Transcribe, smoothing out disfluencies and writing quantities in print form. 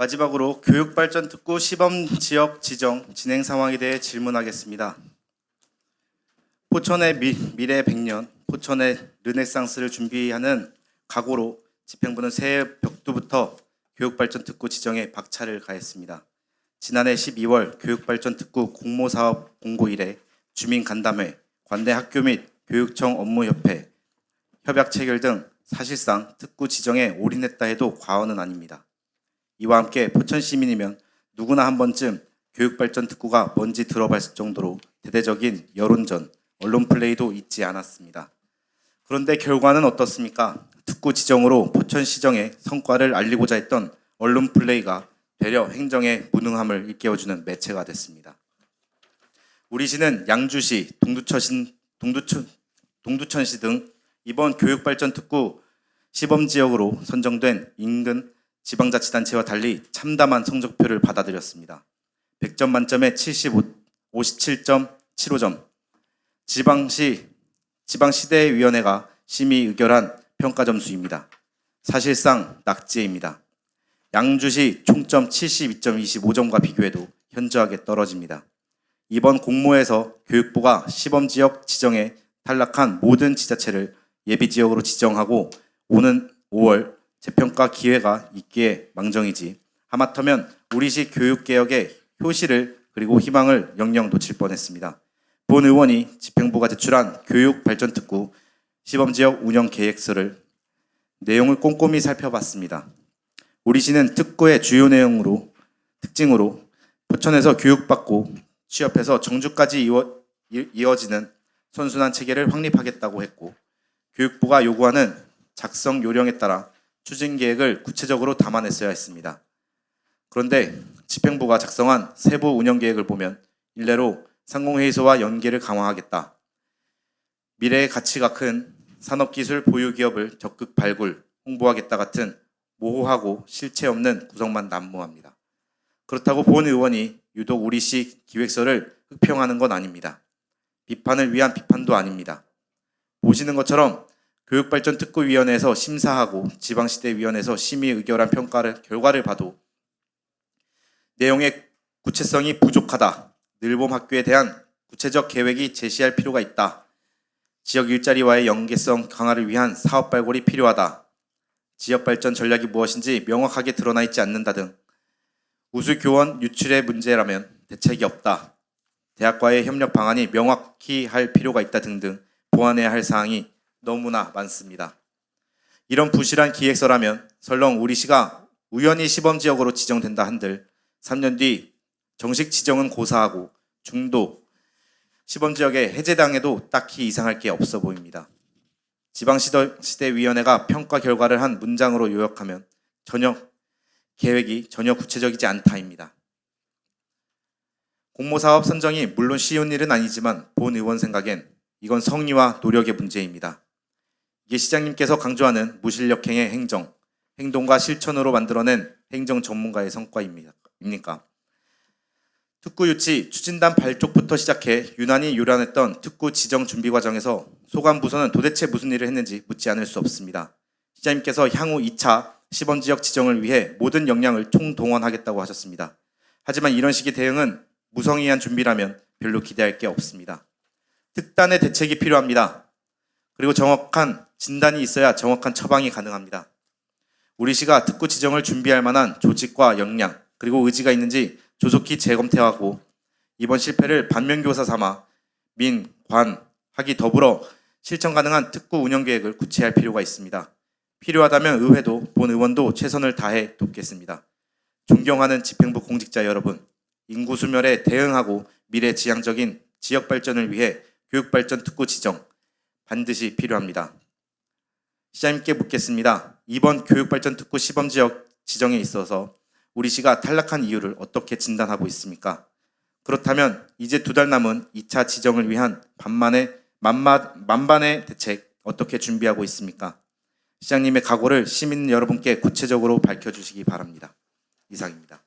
마지막으로 교육발전특구 시범지역 지정 진행 상황에 대해 질문하겠습니다. 포천의 미래 100년, 포천의 르네상스를 준비하는 각오로 집행부는 새해 벽두부터 교육발전특구 지정에 박차를 가했습니다. 지난해 12월 교육발전특구 공모사업 공고 이래 주민간담회, 관내 학교 및 교육청 업무협회, 협약 체결 등 사실상 특구 지정에 올인했다 해도 과언은 아닙니다. 이와 함께 포천 시민이면 누구나 한 번쯤 교육발전 특구가 뭔지 들어봤을 정도로 대대적인 여론전, 언론 플레이도 잊지 않았습니다. 그런데 결과는 어떻습니까? 특구 지정으로 포천시정의 성과를 알리고자 했던 언론 플레이가 되려 행정의 무능함을 일깨워주는 매체가 됐습니다. 우리 시는 양주시, 동두천시 등 이번 교육발전 특구 시범지역으로 선정된 인근 지방자치단체와 달리 참담한 성적표를 받아들였습니다. 100점 만점에 57.75점. 지방시대위원회가 심의 의결한 평가 점수입니다. 사실상 낙제입니다. 양주시 총점 72.25점과 비교해도 현저하게 떨어집니다. 이번 공모에서 교육부가 시범지역 지정에 탈락한 모든 지자체를 예비지역으로 지정하고 오는 5월 재평가 기회가 있기에 망정이지 하마터면 우리시 교육개혁의 효시를 그리고 희망을 영영 놓칠 뻔했습니다. 본 의원이 집행부가 제출한 교육발전특구 시범지역 운영계획서를 내용을 꼼꼼히 살펴봤습니다. 우리시는 특구의 주요 특징으로 포천에서 교육받고 취업해서 정주까지 이어지는 선순환 체계를 확립하겠다고 했고 교육부가 요구하는 작성 요령에 따라 추진계획을 구체적으로 담아냈어야 했습니다. 그런데 집행부가 작성한 세부 운영계획을 보면 일례로 상공회의소와 연계를 강화하겠다. 미래의 가치가 큰 산업기술 보유기업을 적극 발굴, 홍보하겠다 같은 모호하고 실체 없는 구성만 난무합니다. 그렇다고 본 의원이 유독 우리시 기획서를 흑평하는 건 아닙니다. 비판을 위한 비판도 아닙니다. 보시는 것처럼 교육발전특구위원회에서 심사하고 지방시대위원회에서 심의 의결한 결과를 봐도 내용의 구체성이 부족하다. 늘봄 학교에 대한 구체적 계획이 제시할 필요가 있다. 지역 일자리와의 연계성 강화를 위한 사업 발굴이 필요하다. 지역발전 전략이 무엇인지 명확하게 드러나 있지 않는다 등 우수교원 유출의 문제라면 대책이 없다. 대학과의 협력 방안이 명확히 할 필요가 있다 등등 보완해야 할 사항이 너무나 많습니다. 이런 부실한 기획서라면 설령 우리시가 우연히 시범지역으로 지정된다 한들 3년 뒤 정식 지정은 고사하고 중도 시범지역에 해제당해도 딱히 이상할 게 없어 보입니다. 지방시대위원회가 평가 결과를 한 문장으로 요약하면 계획이 전혀 구체적이지 않다입니다. 공모사업 선정이 물론 쉬운 일은 아니지만 본 의원 생각엔 이건 성의와 노력의 문제입니다. 이게 시장님께서 강조하는 무실력행의 행동과 실천으로 만들어낸 행정 전문가의 성과입니까? 특구 유치 추진단 발족부터 시작해 유난히 요란했던 특구 지정 준비 과정에서 소관 부서는 도대체 무슨 일을 했는지 묻지 않을 수 없습니다. 시장님께서 향후 2차 시범지역 지정을 위해 모든 역량을 총동원하겠다고 하셨습니다. 하지만 이런 식의 대응은 무성의한 준비라면 별로 기대할 게 없습니다. 특단의 대책이 필요합니다. 그리고 정확한 진단이 있어야 정확한 처방이 가능합니다. 우리시가 특구 지정을 준비할 만한 조직과 역량 그리고 의지가 있는지 조속히 재검토하고 이번 실패를 반면교사 삼아 민, 관, 학이 더불어 실천 가능한 특구 운영 계획을 구체할 필요가 있습니다. 필요하다면 의회도 본 의원도 최선을 다해 돕겠습니다. 존경하는 집행부 공직자 여러분, 인구 소멸에 대응하고 미래 지향적인 지역 발전을 위해 교육발전 특구 지정 반드시 필요합니다. 시장님께 묻겠습니다. 이번 교육발전 특구 시범지역 지정에 있어서 우리시가 탈락한 이유를 어떻게 진단하고 있습니까? 그렇다면 이제 2달 남은 2차 지정을 위한 만반의 대책 어떻게 준비하고 있습니까? 시장님의 각오를 시민 여러분께 구체적으로 밝혀주시기 바랍니다. 이상입니다.